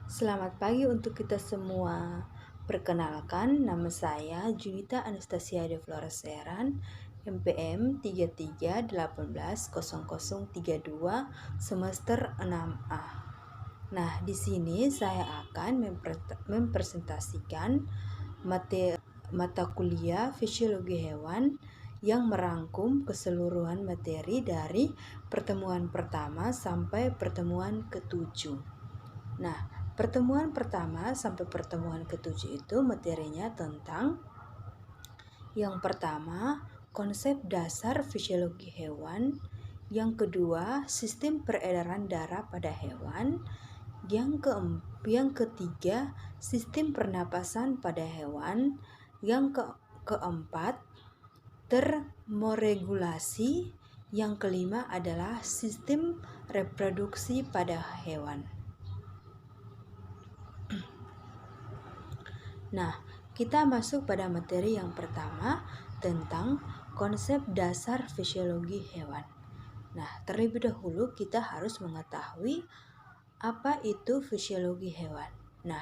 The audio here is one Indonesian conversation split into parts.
Selamat pagi untuk kita semua. Perkenalkan, nama saya Junita Anastasia de Flores Seran, MPM 33180032 semester 6A. Nah, di sini saya akan mempresentasikan mata kuliah Fisiologi Hewan yang merangkum keseluruhan materi dari pertemuan pertama sampai pertemuan ke-7. Nah, pertemuan pertama sampai pertemuan ke-7 itu materinya tentang yang pertama, konsep dasar fisiologi hewan. Yang kedua, sistem peredaran darah pada hewan. Yang ketiga, sistem pernapasan pada hewan. Keempat, termoregulasi. Yang kelima adalah sistem reproduksi pada hewan. Nah, kita masuk pada materi yang pertama tentang konsep dasar fisiologi hewan. Nah, terlebih dahulu kita harus mengetahui apa itu fisiologi hewan. Nah,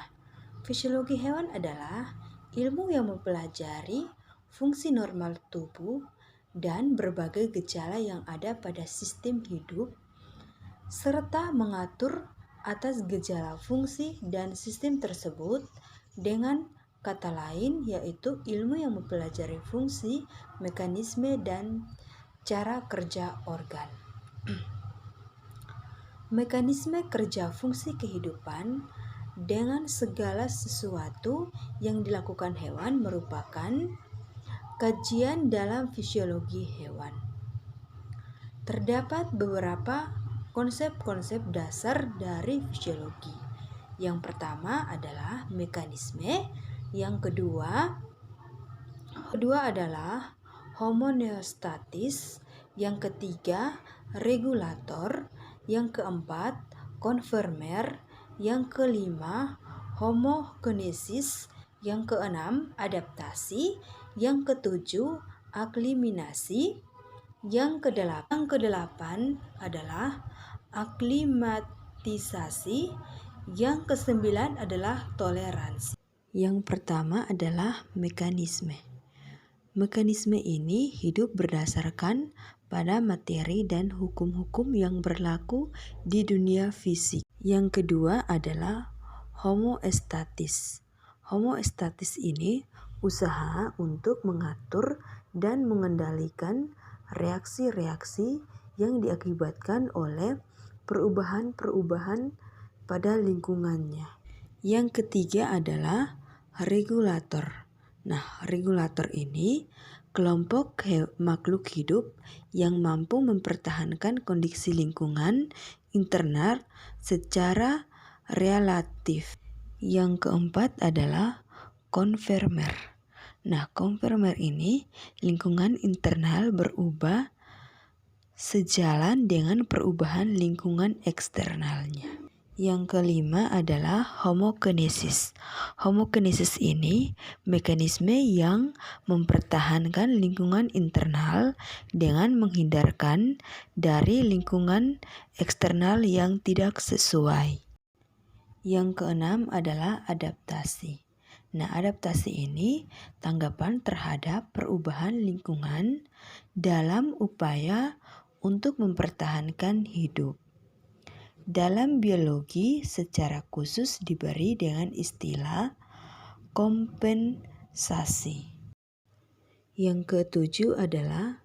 fisiologi hewan adalah ilmu yang mempelajari fungsi normal tubuh dan berbagai gejala yang ada pada sistem hidup serta mengatur atas gejala fungsi dan sistem tersebut. Dengan kata lain, yaitu ilmu yang mempelajari fungsi, mekanisme, dan cara kerja organ. Mekanisme kerja fungsi kehidupan dengan segala sesuatu yang dilakukan hewan merupakan kajian dalam fisiologi hewan. Terdapat beberapa konsep-konsep dasar dari fisiologi. Yang pertama adalah mekanisme, yang kedua adalah homeostatis, yang ketiga regulator, yang keempat konformer, yang kelima homogenesis, yang keenam adaptasi, yang ketujuh akliminasi, yang kedelapan adalah aklimatisasi, yang kesembilan adalah toleransi. Yang pertama adalah mekanisme. Mekanisme ini hidup berdasarkan pada materi dan hukum-hukum yang berlaku di dunia fisik. Yang kedua adalah homoestatis. Homoestatis ini usaha untuk mengatur dan mengendalikan reaksi-reaksi yang diakibatkan oleh perubahan-perubahan pada lingkungannya. Yang ketiga adalah regulator. Nah, regulator ini kelompok makhluk hidup yang mampu mempertahankan kondisi lingkungan internal secara relatif. Yang keempat adalah konformer. Nah, konformer ini lingkungan internal berubah sejalan dengan perubahan lingkungan eksternalnya. Yang kelima adalah homogenesis. Homogenesis ini mekanisme yang mempertahankan lingkungan internal dengan menghindarkan dari lingkungan eksternal yang tidak sesuai. Yang keenam adalah adaptasi. Nah, adaptasi ini tanggapan terhadap perubahan lingkungan dalam upaya untuk mempertahankan hidup. Dalam biologi secara khusus diberi dengan istilah kompensasi. Yang ketujuh adalah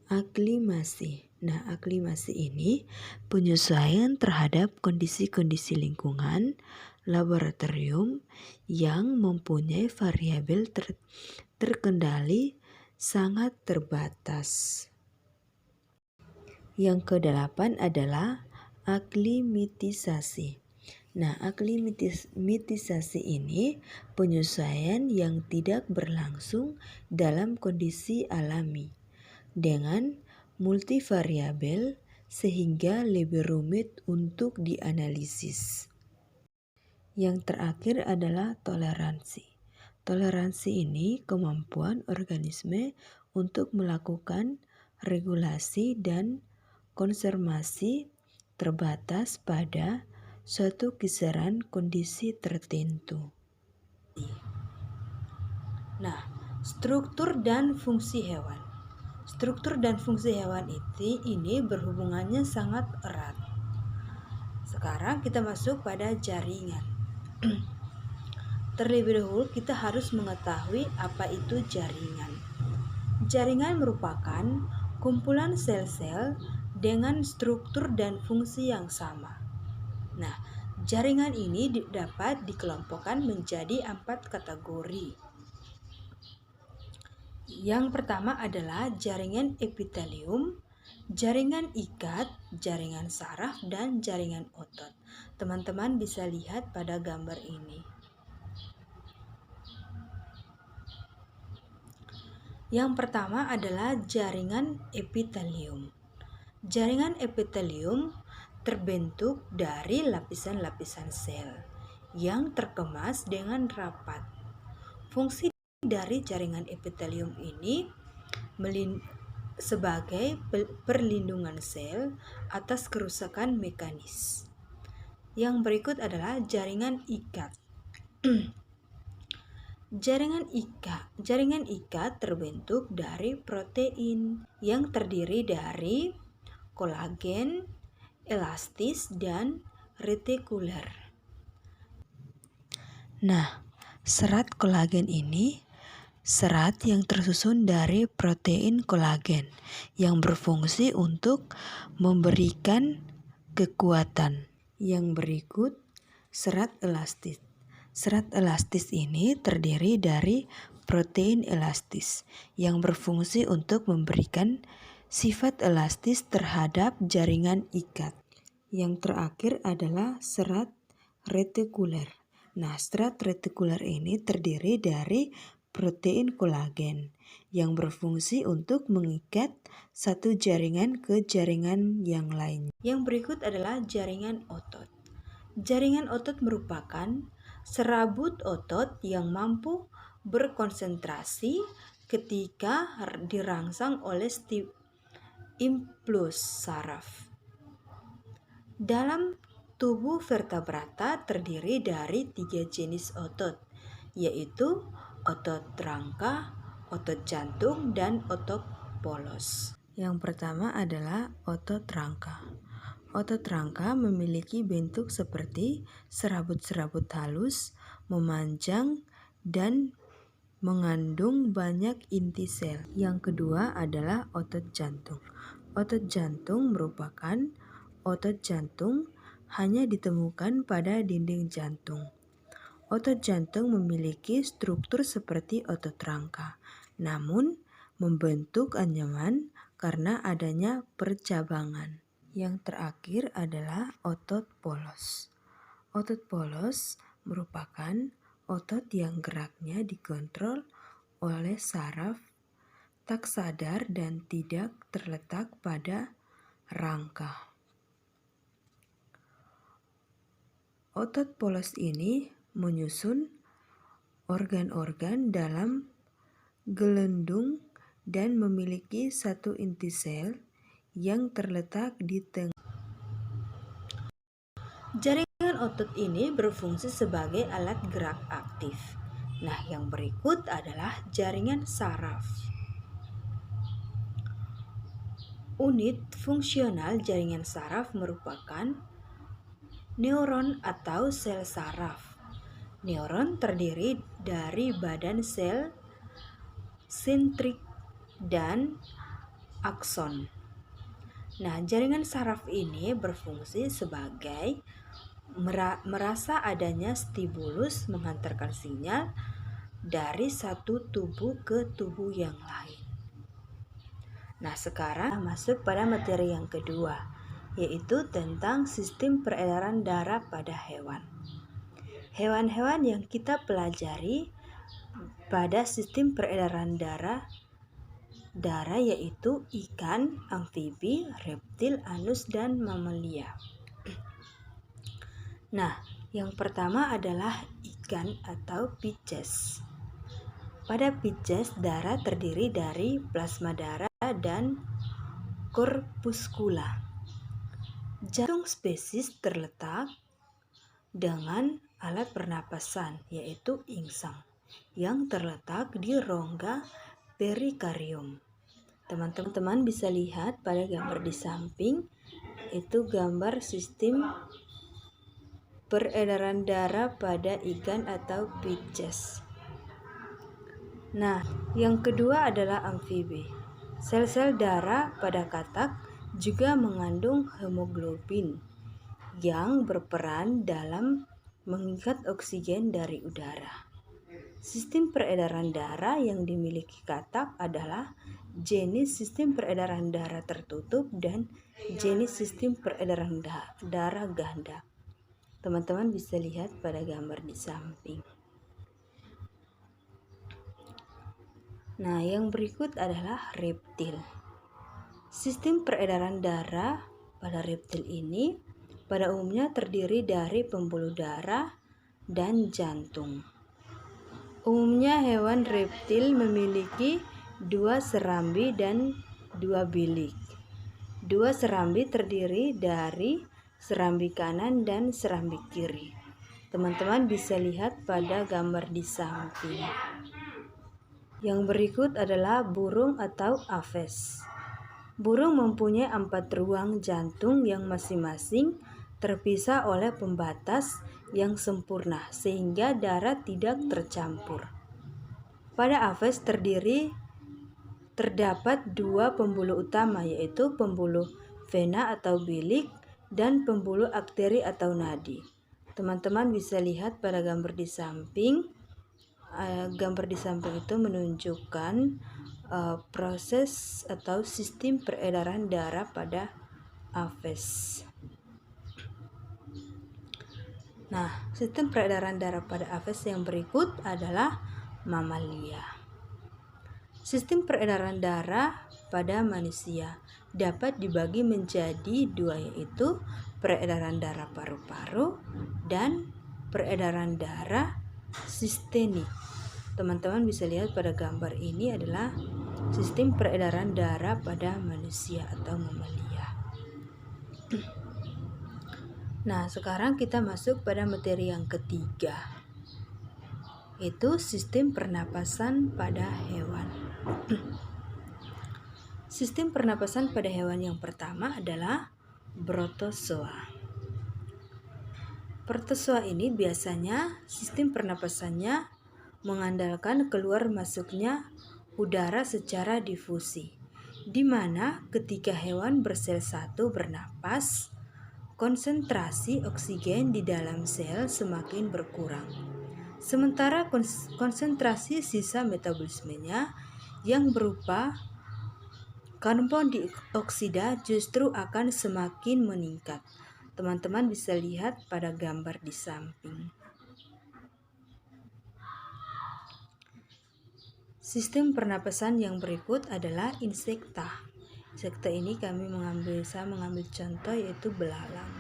aklimasi. Nah, aklimasi ini penyesuaian terhadap kondisi-kondisi lingkungan laboratorium yang mempunyai variabel terkendali sangat terbatas. Yang kedelapan adalah aklimatisasi. Nah, aklimatisasi ini penyesuaian yang tidak berlangsung dalam kondisi alami dengan multivariabel sehingga lebih rumit untuk dianalisis. Yang terakhir adalah toleransi. Toleransi ini kemampuan organisme untuk melakukan regulasi dan konservasi terbatas pada suatu kisaran kondisi tertentu. Nah, struktur dan fungsi hewan. Struktur dan fungsi hewan ini berhubungannya sangat erat. Sekarang kita masuk pada jaringan. Terlebih dahulu kita harus mengetahui apa itu jaringan. Jaringan merupakan kumpulan sel-sel dengan struktur dan fungsi yang sama. Nah, jaringan ini dapat dikelompokkan menjadi 4 kategori. Yang pertama adalah jaringan epitelium, jaringan ikat, jaringan saraf, dan jaringan otot. Teman-teman bisa lihat pada gambar ini. Yang pertama adalah jaringan epitelium. Jaringan epitelium terbentuk dari lapisan-lapisan sel yang terkemas dengan rapat. Fungsi dari jaringan epitelium ini sebagai perlindungan sel atas kerusakan mekanis. Yang berikut adalah jaringan ikat. Jaringan ikat terbentuk dari protein yang terdiri dari kolagen, elastis, dan retikuler. Nah, serat kolagen ini serat yang tersusun dari protein kolagen yang berfungsi untuk memberikan kekuatan. Yang berikut, serat elastis. Serat elastis ini terdiri dari protein elastis yang berfungsi untuk memberikan sifat elastis terhadap jaringan ikat. Yang terakhir adalah serat retikuler. Nah, serat retikuler ini terdiri dari protein kolagen yang berfungsi untuk mengikat satu jaringan ke jaringan yang lain. Yang berikut adalah jaringan otot. Jaringan otot merupakan serabut otot yang mampu berkonsentrasi ketika dirangsang oleh impuls saraf. Dalam tubuh vertebrata terdiri dari 3 jenis otot, yaitu otot rangka, otot jantung, dan otot polos. Yang pertama adalah otot rangka. Otot rangka memiliki bentuk seperti serabut-serabut halus, memanjang, dan mengandung banyak inti sel. Yang kedua adalah otot jantung. Otot jantung merupakan otot jantung hanya ditemukan pada dinding jantung. Otot jantung memiliki struktur seperti otot rangka, namun membentuk anyaman karena adanya percabangan. Yang terakhir adalah otot polos. Otot polos merupakan otot yang geraknya dikontrol oleh saraf tak sadar dan tidak terletak pada rangka. Otot polos ini menyusun organ-organ dalam gelendung dan memiliki satu inti sel yang terletak di tengah. Jaringan otot ini berfungsi sebagai alat gerak aktif. Nah, yang berikut adalah jaringan saraf. Unit fungsional jaringan saraf merupakan neuron atau sel saraf. Neuron terdiri dari badan sel sentrik dan akson. Nah, jaringan saraf ini berfungsi sebagai merasa adanya stimulus menghantarkan sinyal dari satu tubuh ke tubuh yang lain. Nah, sekarang masuk pada materi yang kedua, yaitu tentang sistem peredaran darah pada hewan. Hewan-hewan yang kita pelajari pada sistem peredaran darah yaitu ikan, amfibi, reptil, anus, dan mamalia. Nah, yang pertama adalah ikan atau Pisces. Pada Pisces, darah terdiri dari plasma darah dan korpuskula. Jantung spesies terletak dengan alat pernapasan yaitu insang yang terletak di rongga perikarium. Teman-teman bisa lihat pada gambar di samping, itu gambar sistem peredaran darah pada ikan atau Pisces. Nah, yang kedua adalah amfibi. Sel-sel darah pada katak juga mengandung hemoglobin yang berperan dalam mengikat oksigen dari udara. Sistem peredaran darah yang dimiliki katak adalah jenis sistem peredaran darah tertutup dan jenis sistem peredaran darah ganda. Teman-teman bisa lihat pada gambar di samping. Nah, yang berikut adalah reptil. Sistem peredaran darah pada reptil ini pada umumnya terdiri dari pembuluh darah dan jantung. Umumnya hewan reptil memiliki 2 serambi dan 2 bilik. 2 serambi terdiri dari serambi kanan dan serambi kiri. Teman-teman bisa lihat pada gambar di samping. Yang berikut adalah burung atau aves. Burung mempunyai 4 ruang jantung yang masing-masing terpisah oleh pembatas yang sempurna sehingga darah tidak tercampur. Pada aves terdapat 2 pembuluh utama yaitu pembuluh vena atau bilik dan pembuluh arteri atau nadi. Teman-teman bisa lihat pada gambar di samping. Gambar di samping itu menunjukkan proses atau sistem peredaran darah pada aves. Nah, sistem peredaran darah pada aves yang berikut adalah mamalia. Sistem peredaran darah pada manusia dapat dibagi menjadi 2 yaitu peredaran darah paru-paru dan peredaran darah sistenik. Teman-teman bisa lihat pada gambar ini adalah sistem peredaran darah pada manusia atau mamalia. Nah, sekarang kita masuk pada materi yang ketiga, yaitu sistem pernapasan pada hewan. Sistem pernapasan pada hewan yang pertama adalah protozoa. Protozoa ini biasanya sistem pernapasannya mengandalkan keluar masuknya udara secara difusi, di mana ketika hewan bersel satu bernapas, konsentrasi oksigen di dalam sel semakin berkurang. Sementara konsentrasi sisa metabolismenya yang berupa karbon dioksida justru akan semakin meningkat. Teman-teman bisa lihat pada gambar di samping. Sistem pernapasan yang berikut adalah insekta. Insekta ini kami mengambil contoh yaitu belalang.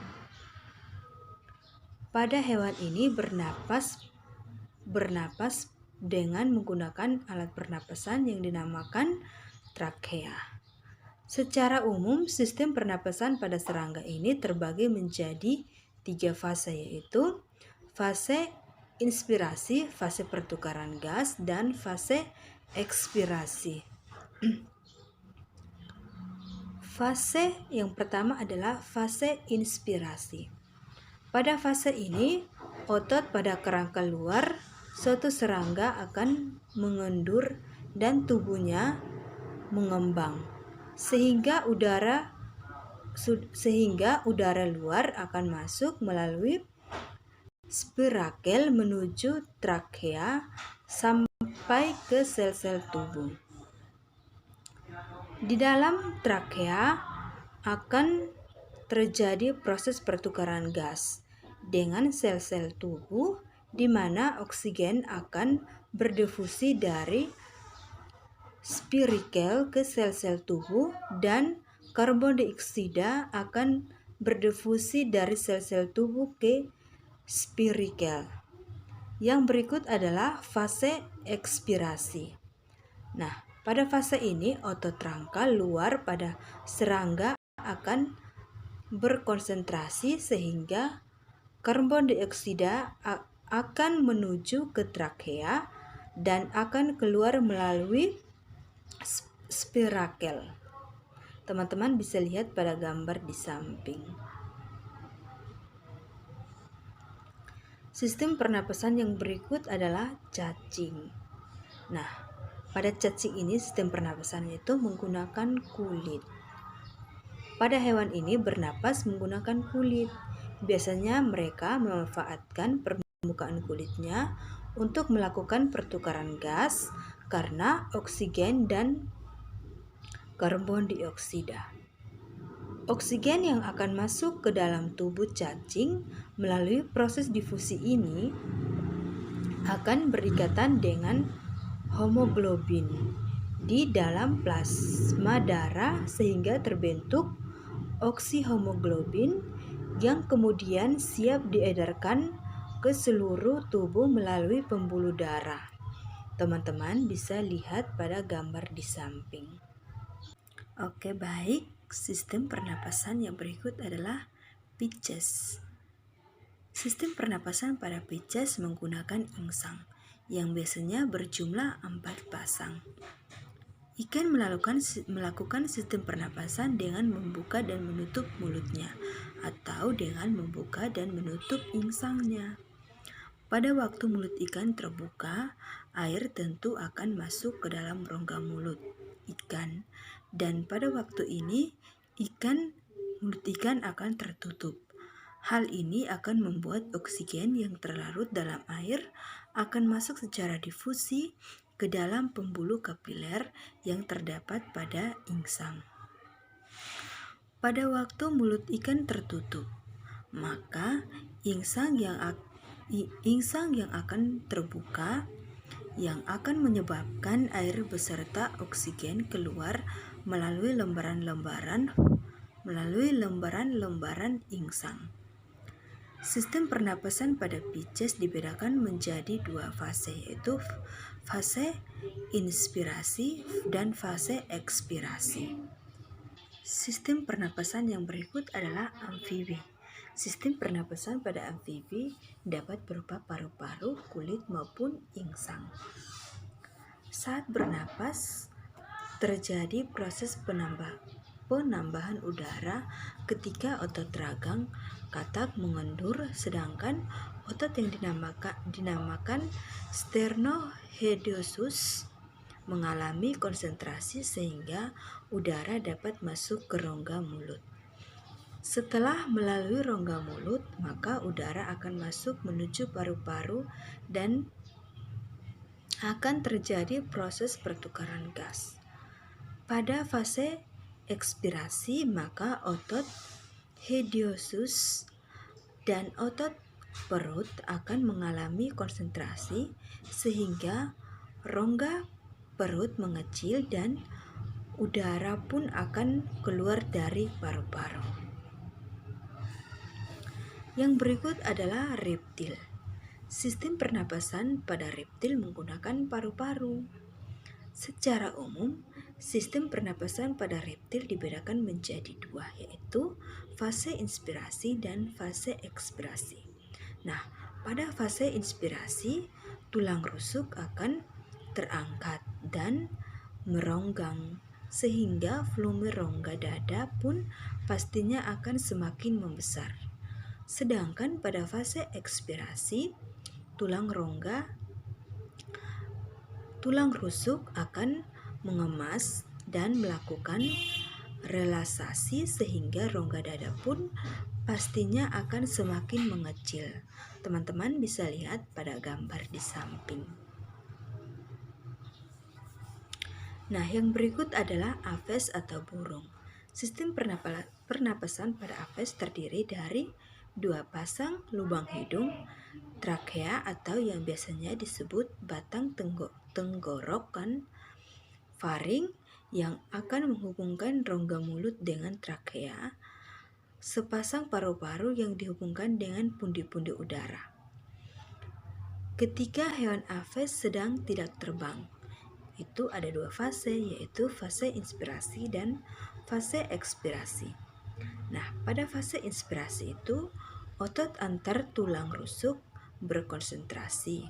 Pada hewan ini bernapas dengan menggunakan alat pernapasan yang dinamakan trakea. Secara umum, sistem pernapasan pada serangga ini terbagi menjadi 3 fase yaitu fase inspirasi, fase pertukaran gas, dan fase ekspirasi. Fase yang pertama adalah fase inspirasi. Pada fase ini, otot pada kerangka luar suatu serangga akan mengendur dan tubuhnya mengembang, sehingga udara luar akan masuk melalui spirakel menuju trakea sampai ke sel-sel tubuh. Di dalam trakea akan terjadi proses pertukaran gas dengan sel-sel tubuh di mana oksigen akan berdifusi dari spirakel ke sel-sel tubuh dan karbon dioksida akan berdifusi dari sel-sel tubuh ke spirakel. Yang berikut adalah fase ekspirasi. Nah, pada fase ini otot rangka luar pada serangga akan berkonsentrasi sehingga Karbon dioksida akan menuju ke trakea dan akan keluar melalui spirakel. Teman-teman bisa lihat pada gambar di samping. Sistem pernapasan yang berikut adalah cacing. Nah, pada cacing ini sistem pernapasan itu menggunakan kulit. Pada hewan ini bernapas menggunakan kulit. Biasanya mereka memanfaatkan permukaan kulitnya untuk melakukan pertukaran gas karena oksigen dan karbon dioksida. Oksigen yang akan masuk ke dalam tubuh cacing melalui proses difusi ini akan berikatan dengan hemoglobin di dalam plasma darah sehingga terbentuk oksihemoglobin yang kemudian siap diedarkan ke seluruh tubuh melalui pembuluh darah. Teman-teman bisa lihat pada gambar di samping. Oke, baik. Sistem pernapasan yang berikut adalah Pisces. Sistem pernapasan pada Pisces menggunakan insang yang biasanya berjumlah 4 pasang. Ikan melakukan sistem pernapasan dengan membuka dan menutup mulutnya atau dengan membuka dan menutup insangnya. Pada waktu mulut ikan terbuka, air tentu akan masuk ke dalam rongga mulut ikan, dan pada waktu ini mulut ikan akan tertutup. Hal ini akan membuat oksigen yang terlarut dalam air akan masuk secara difusi ke dalam pembuluh kapiler yang terdapat pada insang. Pada waktu mulut ikan tertutup, maka insang yang akan terbuka yang akan menyebabkan air beserta oksigen keluar melalui lembaran insang. Sistem pernapasan pada Pisces dibedakan menjadi 2 fase, yaitu fase inspirasi dan fase ekspirasi. Sistem pernapasan yang berikut adalah amfibi. Sistem pernapasan pada amfibi dapat berupa paru-paru, kulit maupun insang. Saat bernapas, terjadi proses penambahan udara ketika otot ragang katak mengendur, sedangkan otot yang dinamakan sternohedosus mengalami konsentrasi sehingga udara dapat masuk ke rongga mulut. Setelah melalui rongga mulut, maka udara akan masuk menuju paru-paru dan akan terjadi proses pertukaran gas. Pada fase ekspirasi, maka otot hediosus dan otot perut akan mengalami konsentrasi sehingga rongga perut mengecil dan udara pun akan keluar dari paru-paru. Yang berikut adalah reptil. Sistem pernapasan pada reptil menggunakan paru-paru. Secara umum, sistem pernapasan pada reptil dibedakan menjadi 2, yaitu fase inspirasi dan fase ekspirasi. Nah, pada fase inspirasi, tulang rusuk akan terangkat dan meronggang, sehingga volume rongga dada pun pastinya akan semakin membesar. Sedangkan pada fase ekspirasi, tulang rusuk akan mengemas dan melakukan relaksasi sehingga rongga dada pun pastinya akan semakin mengecil. Teman-teman bisa lihat pada gambar di samping. Nah, yang berikut adalah apes atau burung. Sistem pernapasan pada apes terdiri dari 2 pasang lubang hidung, trakea atau yang biasanya disebut batang tenggorokan, faring yang akan menghubungkan rongga mulut dengan trakea, sepasang paru-paru yang dihubungkan dengan pundi-pundi udara. Ketika hewan apes sedang tidak terbang, itu ada 2 fase, yaitu fase inspirasi dan fase ekspirasi. Nah, pada fase inspirasi itu otot antar tulang rusuk berkonsentrasi,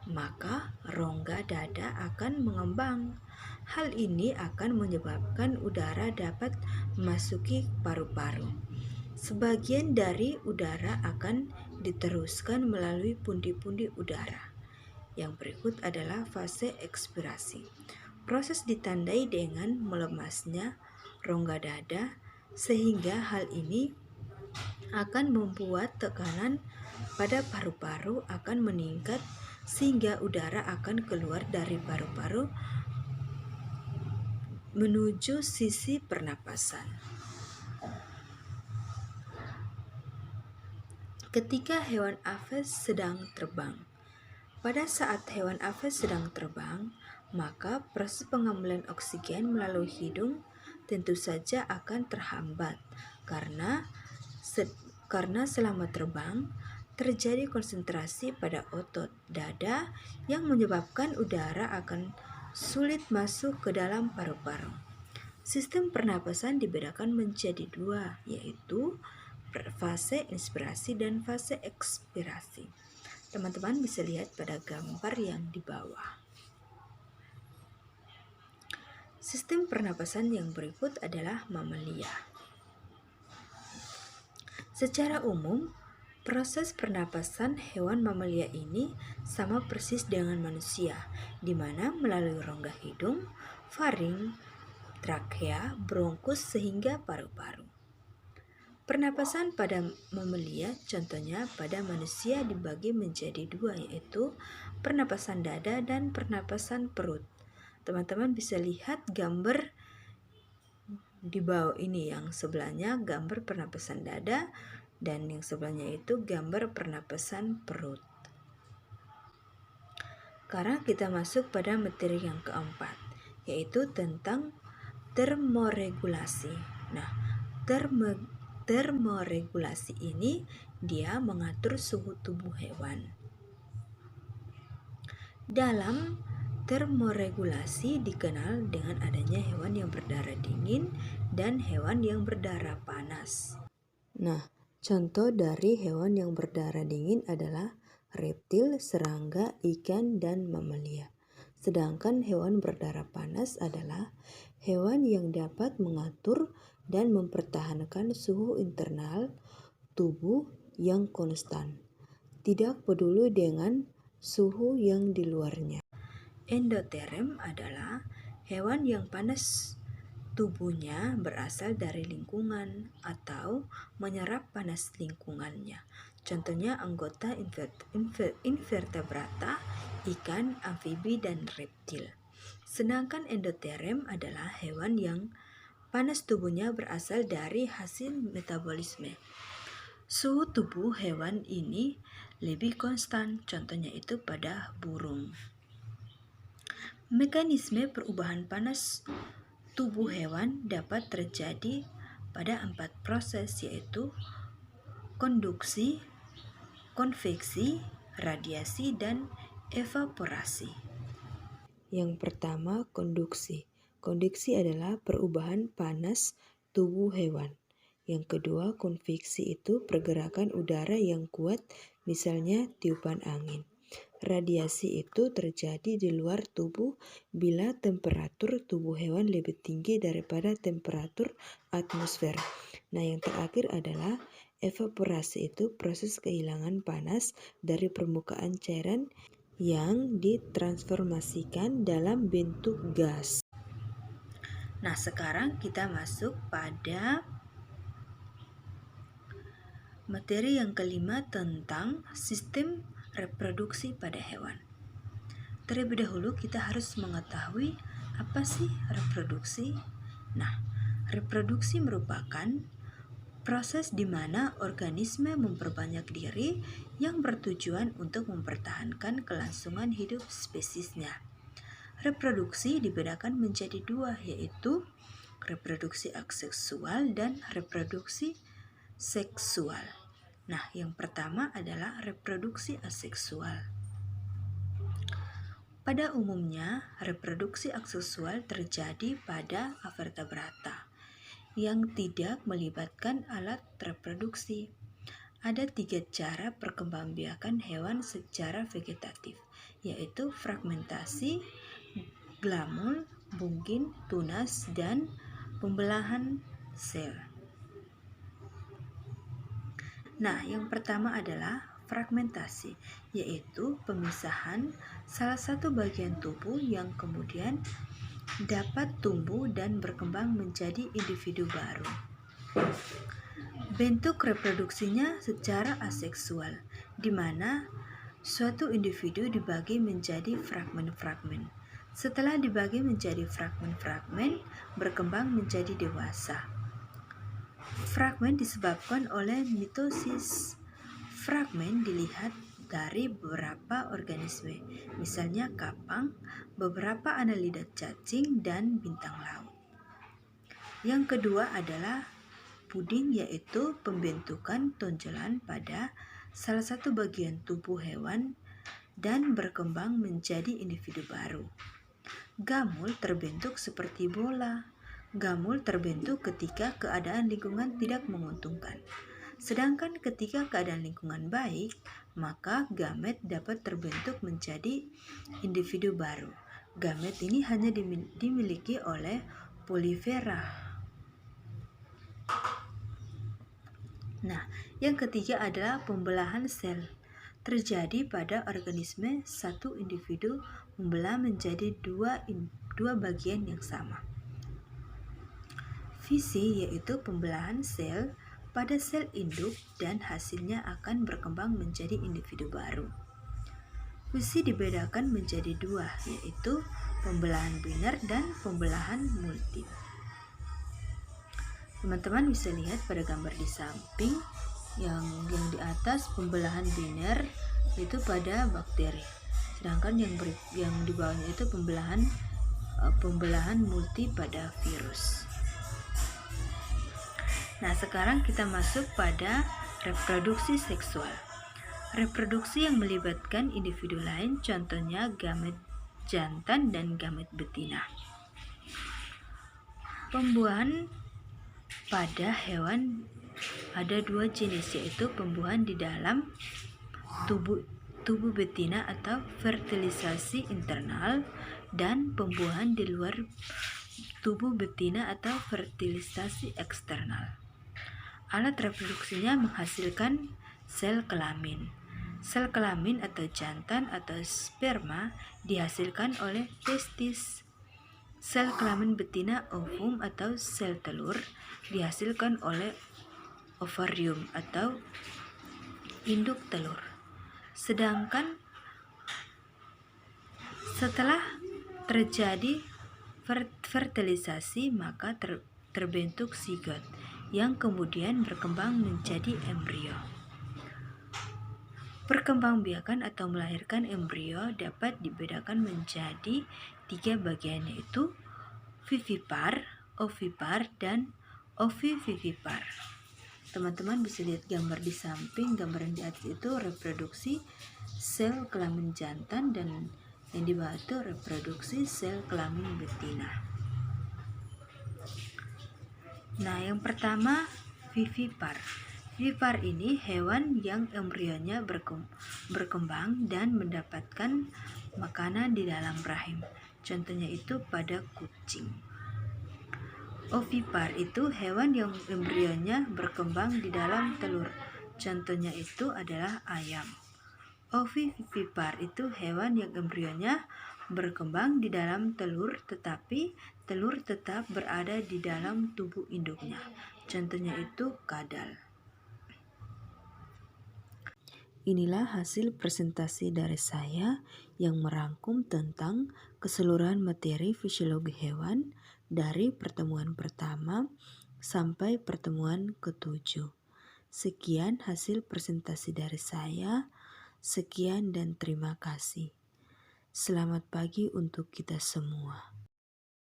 maka rongga dada akan mengembang. Hal ini akan menyebabkan udara dapat memasuki paru-paru. Sebagian dari udara akan diteruskan melalui pundi-pundi udara. Yang berikut adalah fase ekspirasi. Proses ditandai dengan melemasnya rongga dada, sehingga hal ini akan membuat tekanan pada paru-paru akan meningkat sehingga udara akan keluar dari paru-paru menuju sisi pernapasan. Ketika hewan aves sedang terbang. Pada saat hewan aves sedang terbang, maka proses pengambilan oksigen melalui hidung tentu saja akan terhambat karena selama terbang terjadi konsentrasi pada otot dada yang menyebabkan udara akan sulit masuk ke dalam paru-paru. Sistem pernapasan dibedakan menjadi dua, yaitu fase inspirasi dan fase ekspirasi. Teman-teman bisa lihat pada gambar yang di bawah. Sistem pernapasan yang berikut adalah mamalia. Secara umum, proses pernapasan hewan mamalia ini sama persis dengan manusia, di mana melalui rongga hidung, faring, trakea, bronkus sehingga paru-paru. Pernapasan pada mamalia, contohnya pada manusia, dibagi menjadi dua, yaitu pernapasan dada dan pernapasan perut. Teman-teman bisa lihat gambar di bawah ini, yang sebelahnya gambar pernapasan dada dan yang sebelahnya itu gambar pernapasan perut. Sekarang kita masuk pada materi yang keempat, yaitu tentang termoregulasi. Nah, termoregulasi ini dia mengatur suhu tubuh hewan. Dalam termoregulasi dikenal dengan adanya hewan yang berdarah dingin dan hewan yang berdarah panas. Nah, contoh dari hewan yang berdarah dingin adalah reptil, serangga, ikan, dan mamalia. Sedangkan hewan berdarah panas adalah hewan yang dapat mengatur dan mempertahankan suhu internal tubuh yang konstan, tidak peduli dengan suhu yang di luarnya. Endoterm adalah hewan yang panas tubuhnya berasal dari lingkungan atau menyerap panas lingkungannya. Contohnya anggota invertebrata, ikan, amfibi, dan reptil. Sedangkan endoterm adalah hewan yang panas tubuhnya berasal dari hasil metabolisme. Suhu tubuh hewan ini lebih konstan, contohnya itu pada burung. Mekanisme perubahan panas tubuh hewan dapat terjadi pada 4 proses, yaitu konduksi, konveksi, radiasi, dan evaporasi. Yang pertama, konduksi. Konduksi adalah perubahan panas tubuh hewan. Yang kedua, konveksi itu pergerakan udara yang kuat, misalnya tiupan angin. Radiasi itu terjadi di luar tubuh bila temperatur tubuh hewan lebih tinggi daripada temperatur atmosfer. Nah, yang terakhir adalah evaporasi, itu proses kehilangan panas dari permukaan cairan yang ditransformasikan dalam bentuk gas. Nah, sekarang kita masuk pada materi yang kelima tentang sistem reproduksi pada hewan. Terlebih dahulu kita harus mengetahui apa sih reproduksi. Nah, reproduksi merupakan proses di mana organisme memperbanyak diri yang bertujuan untuk mempertahankan kelangsungan hidup spesiesnya. Reproduksi dibedakan menjadi dua, yaitu reproduksi aseksual dan reproduksi seksual. Nah, yang pertama adalah reproduksi aseksual. Pada umumnya, reproduksi aseksual terjadi pada vertebrata yang tidak melibatkan alat reproduksi. Ada 3 cara perkembangbiakan hewan secara vegetatif, yaitu fragmentasi, glamul, bungkin, tunas, dan pembelahan sel. Nah, yang pertama adalah fragmentasi, yaitu pemisahan salah satu bagian tubuh yang kemudian dapat tumbuh dan berkembang menjadi individu baru. Bentuk reproduksinya secara aseksual, di mana suatu individu dibagi menjadi fragmen-fragmen. Setelah dibagi menjadi fragmen-fragmen, berkembang menjadi dewasa. Fragmen disebabkan oleh mitosis. Fragmen dilihat dari beberapa organisme, misalnya kapang, beberapa annelida cacing, dan bintang laut. Yang kedua adalah puding, yaitu pembentukan tonjolan pada salah satu bagian tubuh hewan dan berkembang menjadi individu baru. Gamul terbentuk seperti bola. Gamul terbentuk ketika keadaan lingkungan tidak menguntungkan. Sedangkan ketika keadaan lingkungan baik, maka gamet dapat terbentuk menjadi individu baru. Gamet ini hanya dimiliki oleh Polyphera. Nah, yang ketiga adalah pembelahan sel. Terjadi pada organisme, satu individu membelah menjadi dua bagian yang sama. Fisi yaitu pembelahan sel pada sel induk dan hasilnya akan berkembang menjadi individu baru. Fisi dibedakan menjadi dua, yaitu pembelahan biner dan pembelahan multi. Teman-teman bisa lihat pada gambar di samping yang di atas pembelahan biner itu pada bakteri, sedangkan yang di bawahnya itu pembelahan multi pada virus. Nah, sekarang kita masuk pada reproduksi seksual. Reproduksi yang melibatkan individu lain, contohnya gamet jantan dan gamet betina. Pembuahan pada hewan ada dua jenis, yaitu pembuahan di dalam tubuh betina atau fertilisasi internal dan pembuahan di luar tubuh betina atau fertilisasi eksternal. Alat reproduksinya menghasilkan sel kelamin. Sel kelamin atau jantan atau sperma dihasilkan oleh testis. Sel kelamin betina ovum atau sel telur dihasilkan oleh ovarium atau induk telur. Sedangkan setelah terjadi fertilisasi, maka terbentuk zigot yang kemudian berkembang menjadi embrio. Perkembangbiakan atau melahirkan embrio dapat dibedakan menjadi 3 bagian, yaitu vivipar, ovipar, dan ovivivipar. Teman-teman bisa lihat gambar di samping. Gambar yang di atas itu reproduksi sel kelamin jantan dan yang di bawah itu reproduksi sel kelamin betina. Nah, yang pertama vivipar. Vivipar ini hewan yang embrionya berkembang dan mendapatkan makanan di dalam rahim. Contohnya itu pada kucing. Ovipar itu hewan yang embrionya berkembang di dalam telur. Contohnya itu adalah ayam. Ovivivipar itu hewan yang embrionya berkembang di dalam telur, tetapi telur tetap berada di dalam tubuh induknya. Contohnya itu kadal. Inilah hasil presentasi dari saya yang merangkum tentang keseluruhan materi fisiologi hewan dari pertemuan pertama sampai pertemuan ke-7. Sekian hasil presentasi dari saya. Sekian dan terima kasih. Selamat pagi untuk kita semua.